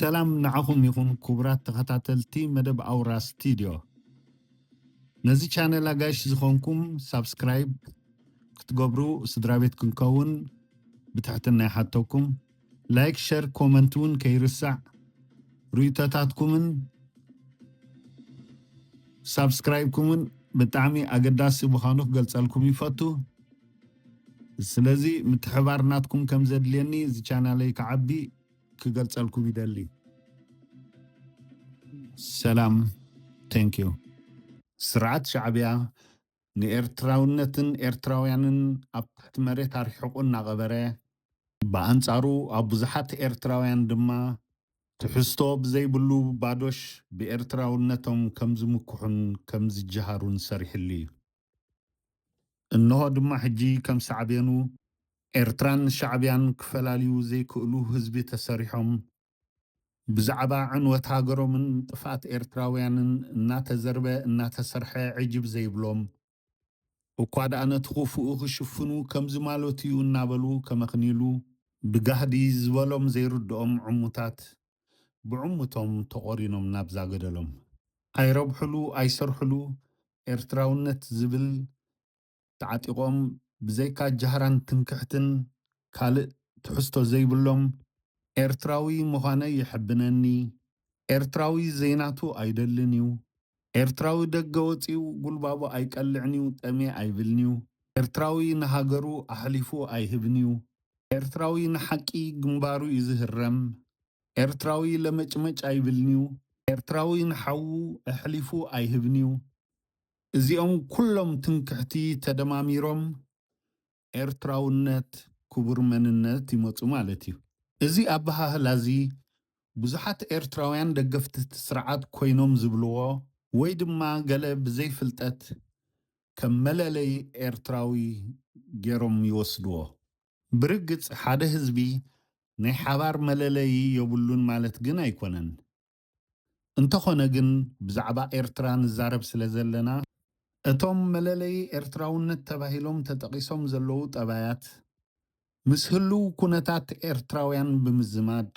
ሰላም ንዓኹም ይኹን ክቡራት ተኸታተልቲ መደብ ኣውራ ስቱድዮ ነዚ ቻነል ኣጋይሽ ዝኾንኩም ሳብስክራይብ ክትገብሩ ስድራ ቤት ክንከውን ብትሕትና ይሓተኩም ላይክ ሸር ኮመንት እውን ከይርሳዕ ርኢቶታትኩምን ሳብስክራይብኩምን ብጣዕሚ ኣገዳሲ ምዃኑ ክገልጸልኩም ይፈቱ ስለዚ ምትሕባር ናትኩም ከም ዘድልየኒ እዚ ቻናለይ ክዓቢ ክገልጸልኩም ይደሊ ሰላም ቴንክ ዩ ስርዓት ሻዕብያ ንኤርትራውነትን ኤርትራውያንን ኣብ ትሕቲ መሬት ኣርሒቑ እናቐበረ ብኣንጻሩ ኣብ ብዙሓት ኤርትራውያን ድማ ትሕዝቶ ብዘይብሉ ባዶሽ ብኤርትራውነቶም ከም ዝምክሑን ከም ዝጀሃሩን ሰሪሕሉ እዩ እንሆ ድማ ሕጂ ከም ሳዕቤኑ ኤርትራን ሻዕብያን ክፈላልዩ ዘይክእሉ ህዝቢ ተሰሪሖም ብዛዕባ ዕንወት ሃገሮምን ጥፋት ኤርትራውያንን እናተዘርበ እናተሰርሐ ዕጅብ ዘይብሎም እኳ ደኣ ነቲ ክፉኡ ክሽፍኑ ከምዚ ማለት እዩ እናበሉ ከመኽኒሉ ብጋህዲ ዝበሎም ዘይርድኦም ዕሙታት ብዕሙቶም ተቆሪኖም ናብዛ ገደሎም ኣይረብሕሉ ኣይሰርሕሉ ኤርትራውነት ዝብል ተዓጢቆም ብዘይካ ጃህራን ትንክሕትን ካልእ ትሕዝቶ ዘይብሎም ኤርትራዊ ምዃነ ይሕብነኒ ኤርትራዊ ዘይናቱ ኣይደልን እዩ ኤርትራዊ ደገ ወፂኡ ጉልባቡ ኣይቀልዕን እዩ ጠሜ ኣይብልን እዩ ኤርትራዊ ንሃገሩ ኣሕሊፉ ኣይህብን እዩ ኤርትራዊ ንሓቂ ግንባሩ እዩ ዝህረም ኤርትራዊ ለመጭመጭ ኣይብልን እዩ ኤርትራዊ ንሓዉ ኣሕሊፉ ኣይህብን እዩ እዚኦም ኩሎም ትንክሕቲ ተደማሚሮም ኤርትራውነት ክቡር መንነት ይመፁ ማለት እዩ እዚ ኣበሃህላ እዚ ብዙሓት ኤርትራውያን ደገፍቲ ስርዓት ኮይኖም ዝብልዎ ወይ ድማ ገለ ብዘይፍልጠት ከም መለለይ ኤርትራዊ ገይሮም ይወስድዎ ብርግፅ ሓደ ህዝቢ ናይ ሓባር መለለይ የብሉን ማለት ግን ኣይኮነን እንተኾነ ግን ብዛዕባ ኤርትራ ንዛረብ ስለ ዘለና እቶም መለለይ ኤርትራውነት ተባሂሎም ተጠቂሶም ዘለዉ ጠባያት ምስ ህልው ኩነታት ኤርትራውያን ብምዝማድ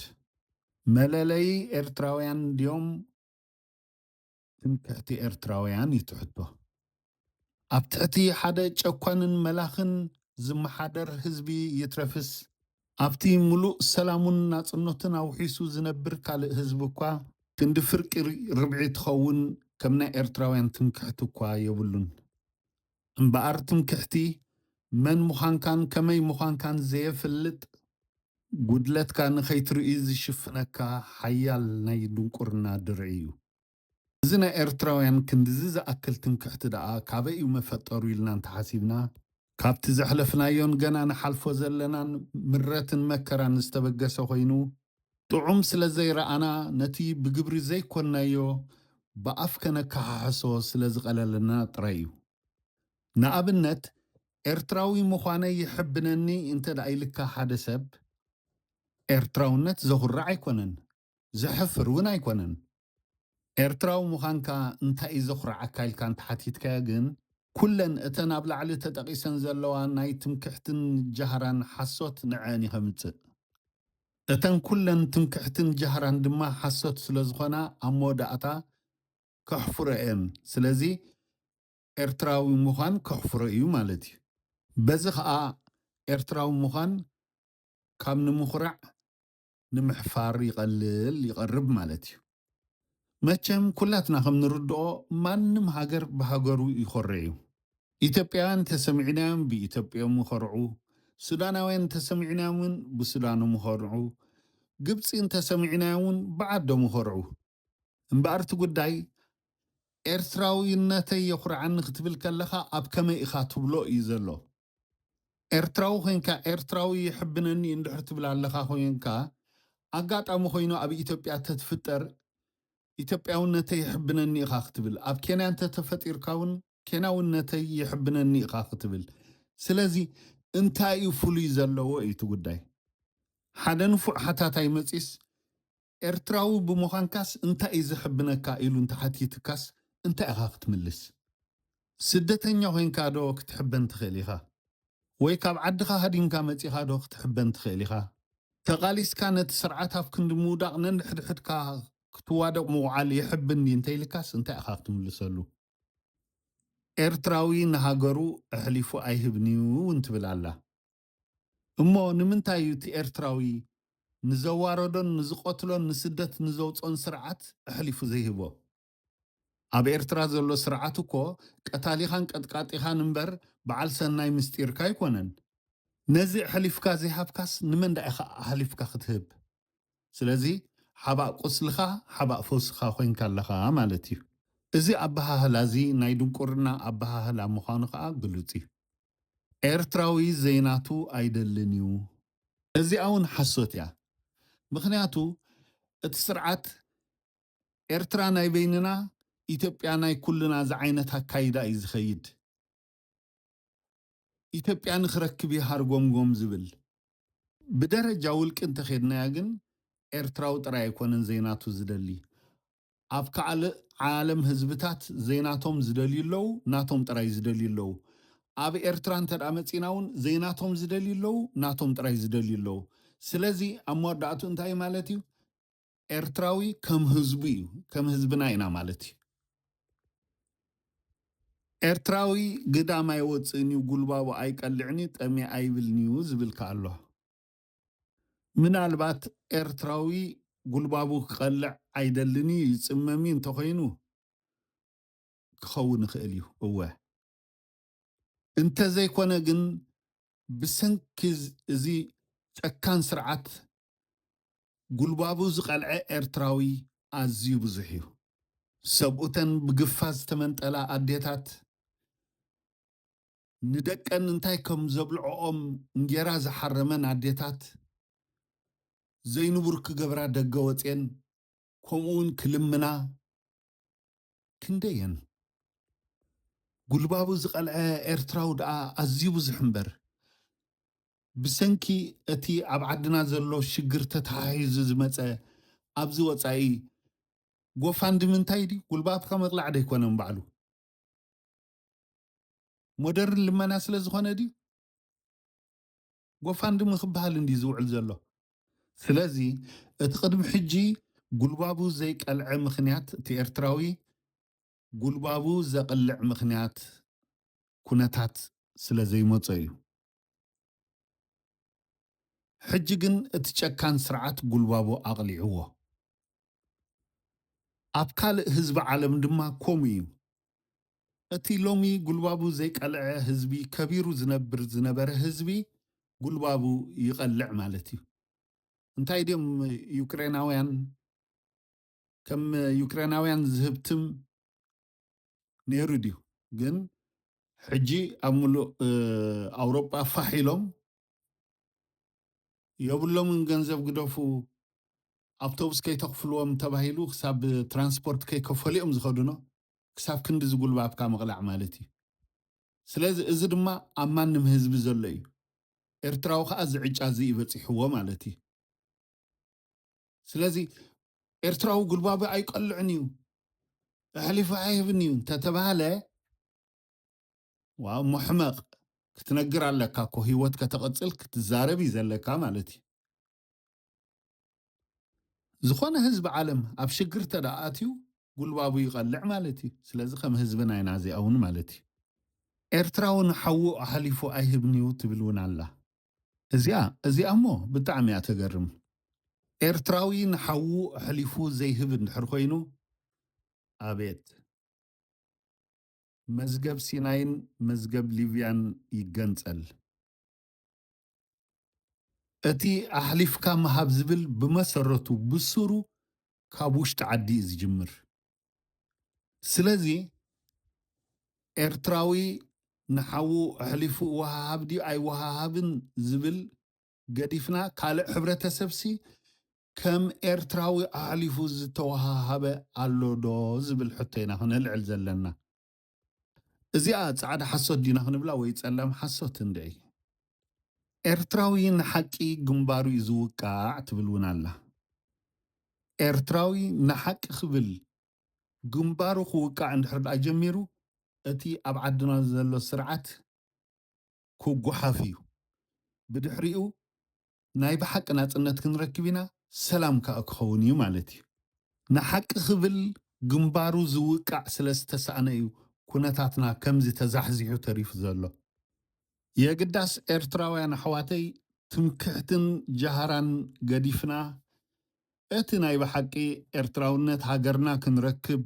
መለለይ ኤርትራውያን ድዮም ትምክሕቲ ኤርትራውያን ይትሕቶ ኣብ ትሕቲ ሓደ ጨኳንን መላኽን ዝመሓደር ህዝቢ ይትረፍስ ኣብቲ ሙሉእ ሰላሙን ናጽነቱን ኣውሒሱ ዝነብር ካልእ ህዝቢ እኳ ክንዲ ፍርቂ ርብዒ ትኸውን ከም ናይ ኤርትራውያን ትምክሕቲ እኳ የብሉን እምበኣር ትምክሕቲ መን ምዃንካን ከመይ ምዃንካን ዘየፍልጥ ጉድለትካ ንኸይትርኢ ዝሽፍነካ ሓያል ናይ ድንቁርና ድርዒ እዩ እዚ ናይ ኤርትራውያን ክንዲዚ ዝኣክል ትምክሕቲ ደኣ ካበይ እዩ መፈጠሩ ኢልና እንተሓሲብና ካብቲ ዘሕለፍናዮን ገና ንሓልፎ ዘለናን ምረትን መከራን ዝተበገሰ ኮይኑ ጥዑም ስለ ዘይረኣና ነቲ ብግብሪ ዘይኮናዮ ብኣፍ ከነከሓሕሶ ስለ ዝቐለለና ጥራይ እዩ ንኣብነት ኤርትራዊ ምዃነ ይሕብነኒ እንተ ደኣ ኢልካ ሓደ ሰብ ኤርትራውነት ዘኹራዕ ኣይኮነን ዘሕፍር እውን ኣይኮነን ኤርትራዊ ምዃንካ እንታይ እዩ ዘኹርዓካ ኢልካ እንተሓቲትካዮ ግን ኩለን እተን ኣብ ላዕሊ ተጠቂሰን ዘለዋ ናይ ትምክሕትን ጃህራን ሓሶት ንዕአን ይኸምፅእ እተን ኩለን ትምክሕትን ጃህራን ድማ ሓሶት ስለ ዝኾና ኣብ መወዳእታ ከሕፍሮ እየን ስለዚ ኤርትራዊ ምዃን ከሕፍሮ እዩ ማለት እዩ በዚ ከዓ ኤርትራዊ ምዃን ካብ ንምኹራዕ ንምሕፋር ይቐልል ይቐርብ ማለት እዩ መቸም ኩላትና ከም ንርድኦ ማንም ሃገር ብሃገሩ ይኮረ እዩ ኢትዮጵያውያን ተሰሚዕናዮም ብኢትዮጵዮም ይኮርዑ ሱዳናውያን ተሰሚዕናዮምን ብሱዳኖም ይኮርዑ ግብፂ ተሰሚዕናዮምን ብዓዶም ይኮርዑ እምበኣርቲ ጉዳይ ኤርትራዊነተይ የኹርዓኒ ክትብል ከለኻ ኣብ ከመይ ኢኻ ትብሎ እዩ ዘሎ ኤርትራዊ ኮይንካ ኤርትራዊ ይሕብነኒ እንድሕር ትብል ኣለኻ ኮይንካ ኣጋጣሚ ኮይኑ ኣብ ኢትዮጵያ ተትፍጠር ኢትዮጵያውነተይ ይሕብነኒ ኢኻ ክትብል ኣብ ኬንያ እንተተፈጢርካ እውን ኬንያውነተይ ይሕብነኒ ኢኻ ክትብል ስለዚ እንታይ እዩ ፍሉይ ዘለዎ እዩ እቲ ጉዳይ ሓደ ንፉዕ ሓታታይ መፂስ ኤርትራዊ ብምዃንካስ እንታይ እዩ ዝሕብነካ ኢሉ እንተሓቲትካስ እንታይ ኢኻ ክትምልስ ስደተኛ ኮይንካ ዶ ክትሕበን ትኽእል ኢኻ ወይ ካብ ዓድኻ ሃዲምካ መፂኻ ዶ ክትሕበን ትኽእል ኢኻ ተቓሊስካ ነቲ ስርዓት ኣብ ክንዲ ምውዳቕ ነንሕድሕድካ ክትዋደቕ ምውዓል ይሕብኒ እንተይልካስ እንታይ ኢኻ ክትምልሰሉ? ኤርትራዊ ንሃገሩ ኣሕሊፉ ኣይህብን እዩ እውን ትብል ኣላ እሞ ንምንታይ እዩ እቲ ኤርትራዊ ንዘዋረዶን ንዝቆትሎን ንስደት ንዘውፆን ስርዓት ኣሕሊፉ ዘይህቦ? ኣብ ኤርትራ ዘሎ ስርዓት እኮ ቀታሊኻን ቀጥቃጢኻን እምበር በዓል ሰናይ ምስጢርካ ኣይኮነን። ነዚ ኣሕሊፍካ ዘይሃብካስ ንመን ዳ ኢኻ ኣሕሊፍካ ክትህብ? ስለዚ ሓባእ ቁስልኻ ሓባእ ፈውስኻ ኮይንካ ኣለኻ ማለት እዩ። እዚ ኣበሃህላ እዚ ናይ ድንቁርና ኣበሃህላ ምዃኑ ከዓ ግሉፅ እዩ። ኤርትራዊ ዘይናቱ ኣይደልን እዩ። እዚኣ እውን ሓሶት እያ። ምክንያቱ እቲ ስርዓት ኤርትራ ናይ በይንና ኢትዮጵያ ናይ ኩልና ዝዓይነት ኣካይዳ እዩ ዝኸይድ። ኢትዮጵያ ንክረክብ ሃርጎምጎም ዝብል ብደረጃ ውልቂ እንተኸድናያ ግን ኤርትራዊ ጥራይ ኣይኮነን ዘይናቱ ዝደሊ ኣብ ካልእ ዓለም ህዝብታት ዘይናቶም ዝደልዩ ኣለዉ፣ ናቶም ጥራይ ዝደልዩ ኣለዉ። ኣብ ኤርትራ እንተደኣ መፂና እውን ዘይናቶም ዝደልዩ ኣለዉ፣ ናቶም ጥራይ ዝደልዩ ኣለዉ። ስለዚ ኣብ መወዳእቱ እንታይ ማለት እዩ? ኤርትራዊ ከም ህዝቡ እዩ፣ ከም ህዝብና ኢና ማለት እዩ። ኤርትራዊ ግዳም ኣይወፅእን እዩ፣ ጉልባቡ ኣይቀልዕን እዩ፣ ጠሜ ኣይብልን እዩ ዝብልካ ኣሎ። ምናልባት ኤርትራዊ ጉልባቡ ክቐልዕ ኣይደልን እዩ ይፅመም እዩ እንተኮይኑ ክኸውን ይኽእል እዩ እወ። እንተዘይኮነ ግን ብሰንኪ እዚ ጨካን ስርዓት ጉልባቡ ዝቐልዐ ኤርትራዊ ኣዝዩ ብዙሕ እዩ። ሰብኡተን ብግፋ ዝተመንጠላ ኣዴታት ንደቀን እንታይ ከም ዘብልዖኦም እንጌራ ዝሓረመን ኣዴታት ዘይንቡር ክገብራ ደገ ወፅን ከምኡውን ክልምና ክንደየን። ጉልባቡ ዝቐልዐ ኤርትራዊ ደኣ ኣዝዩ ብዙሕ እምበር ብሰንኪ እቲ ኣብ ዓድና ዘሎ ሽግር ተተሓሒዙ ዝመፀ ኣብዚ ወፃኢ ጎፋንዲ ምንታይ ድዩ? ጉልባብካ መቕላዕ ዶ ኣይኮነን ባዕሉ ሞደርን ልመና ስለ ዝኾነ ድዩ? ጎፋንዲ ምክበሃል እንዲ ዝውዕል ዘሎ። ስለዚ እቲ ቅድሚ ሕጂ ጉልባቡ ዘይቀልዐ ምክንያት እቲ ኤርትራዊ ጉልባቡ ዘቕልዕ ምክንያት ኩነታት ስለ ዘይመፀ እዩ። ሕጂ ግን እቲ ጨካን ስርዓት ጉልባቡ ኣቕሊዕዎ። ኣብ ካልእ ህዝቢ ዓለም ድማ ከምኡ እዩ። እቲ ሎሚ ጉልባቡ ዘይቀልዐ ህዝቢ ከቢሩ ዝነብር ዝነበረ ህዝቢ ጉልባቡ ይቐልዕ ማለት እዩ። እንታይ ድዮም ዩክሬናውያን ከም ዩክሬናውያን ዝህብትም ነይሩ ድዩ? ግን ሕጂ ኣብ ሙሉእ ኣውሮጳ ፋሕ ኢሎም የብሎምን ገንዘብ ግደፉ ኣውቶቡስ ከይተኽፍልዎም ተባሂሉ ክሳብ ትራንስፖርት ከይከፈሉ እዮም ዝኸዱኖ ክሳብ ክንዲ ዝጉልባብካ ምቕላዕ ማለት እዩ። ስለዚ እዚ ድማ ኣብ ማንም ህዝቢ ዘሎ እዩ። ኤርትራዊ ከዓ ዝዕጫ እዚ ይበፂሕዎ ማለት እዩ። ስለዚ ኤርትራዊ ጉልባቡ ኣይቀልዕን እዩ ኣሕሊፉ ኣይህብን እዩ እንተተባሃለ ዋው ሙሕመቕ ክትነግር ኣለካ እኮ ሂወት ከተቐፅል ክትዛረብ እዩ ዘለካ ማለት እዩ። ዝኾነ ህዝቢ ዓለም ኣብ ሽግር ተደኣትዩ ጉልባቡ ይቐልዕ ማለት እዩ። ስለዚ ከም ህዝብና ኢና እዚኣ እውን ማለት እዩ። ኤርትራዊ ንሓዉ ኣሕሊፉ ኣይህብን እዩ ትብል እውን ኣላ። እዚኣ እሞ ብጣዕሚ እያ ተገርም። ኤርትራዊ ንሓዉ ኣሕሊፉ ዘይህብ እንድሕር ኮይኑ ኣቤት መዝገብ ሲናይን መዝገብ ሊብያን ይገንፀል። እቲ ኣሕሊፍካ መሃብ ዝብል ብመሰረቱ ብሱሩ ካብ ውሽጢ ዓዲ እዩ ዝጅምር። ስለዚ ኤርትራዊ ንሓዉ ኣሕሊፉ ወሃሃብ ድዩ ኣይወሃሃብን ዝብል ገዲፍና ካልእ ሕብረተሰብሲ ከም ኤርትራዊ ኣሕሊፉ ዝተወሃሃበ ኣሎ ዶ ዝብል ሕቶ ኢና ክነልዕል ዘለና። እዚኣ ፃዕዳ ሓሶት ዲና ክንብላ ወይ ፀላም ሓሶት እንድዒ። ኤርትራዊ ንሓቂ ግንባሩ እዩ ዝውቃዕ ትብል እውን ኣላ። ኤርትራዊ ንሓቂ ክብል ግንባሩ ክውቃዕ እንድሕር ደኣ ጀሚሩ እቲ ኣብ ዓድና ዘሎ ስርዓት ክጓሓፍ እዩ። ብድሕሪኡ ናይ ብሓቂ ናፅነት ክንረክብ ኢና ሰላም ከዓ ክኸውን እዩ ማለት እዩ ንሓቂ ክብል ግንባሩ ዝውቃዕ ስለ ዝተሰኣነ እዩ ኩነታትና ከምዚ ተዛሕዚሑ ተሪፉ ዘሎ የግዳስ ኤርትራውያን ኣሕዋተይ ትምክሕትን ጃሃራን ገዲፍና እቲ ናይ ብሓቂ ኤርትራውነት ሃገርና ክንረክብ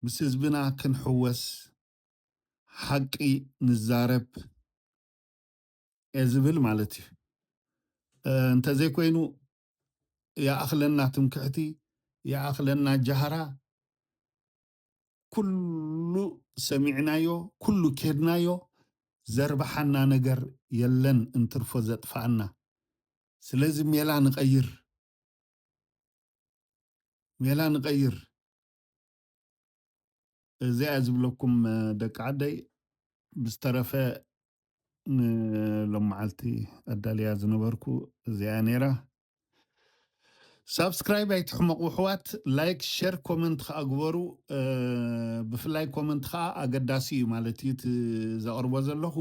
ምስ ህዝብና ክንሕወስ ሓቂ ንዛረብ እየ ዝብል ማለት እዩ እንተዘይኮይኑ ይኣኽለና ትምክሕቲ ይኣኽለና ጃሃራ ኩሉ ሰሚዕናዮ ኩሉ ኬድናዮ ዘርባሓና ነገር የለን እንትርፎ ዘጥፋአና ስለዚ ሜላ ንቀይር እዚኣ ዝብለኩም ደቂ ዓደይ ብዝተረፈ ንሎመዓልቲ ኣዳልያ ዝነበርኩ እዚኣ ነይራ ሳብስክራይብ ኣይትሕመቑ ኣሕዋት ላይክ ሸር ኮመንት ከዓ ግበሩ ብፍላይ ኮመንት ከዓ ኣገዳሲ እዩ ማለት እዩ እቲ ዘቕርቦ ዘለኹ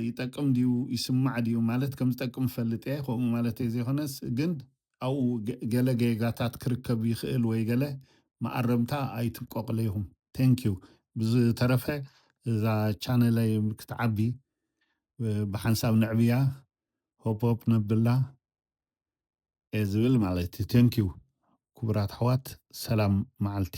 ይጠቅም ድዩ ይስማዕ ድዩ ማለት ከም ዝጠቅም ፈልጥ እየ ከምኡ ማለት እዩ ዘይኮነስ ግን ኣብኡ ገለ ጌጋታት ክርከብ ይኽእል ወይ ገለ ማዕረምታ ኣይትቆቕለይኹም ቴንኪዩ ብዝተረፈ እዛ ቻነለይ ክትዓቢ ብሓንሳብ ንዕብያ ሆፕ ነብላ እየ ዝብል ማለት እዩ ቴንኪዩ ክቡራት ኣሕዋት ሰላም መዓልቲ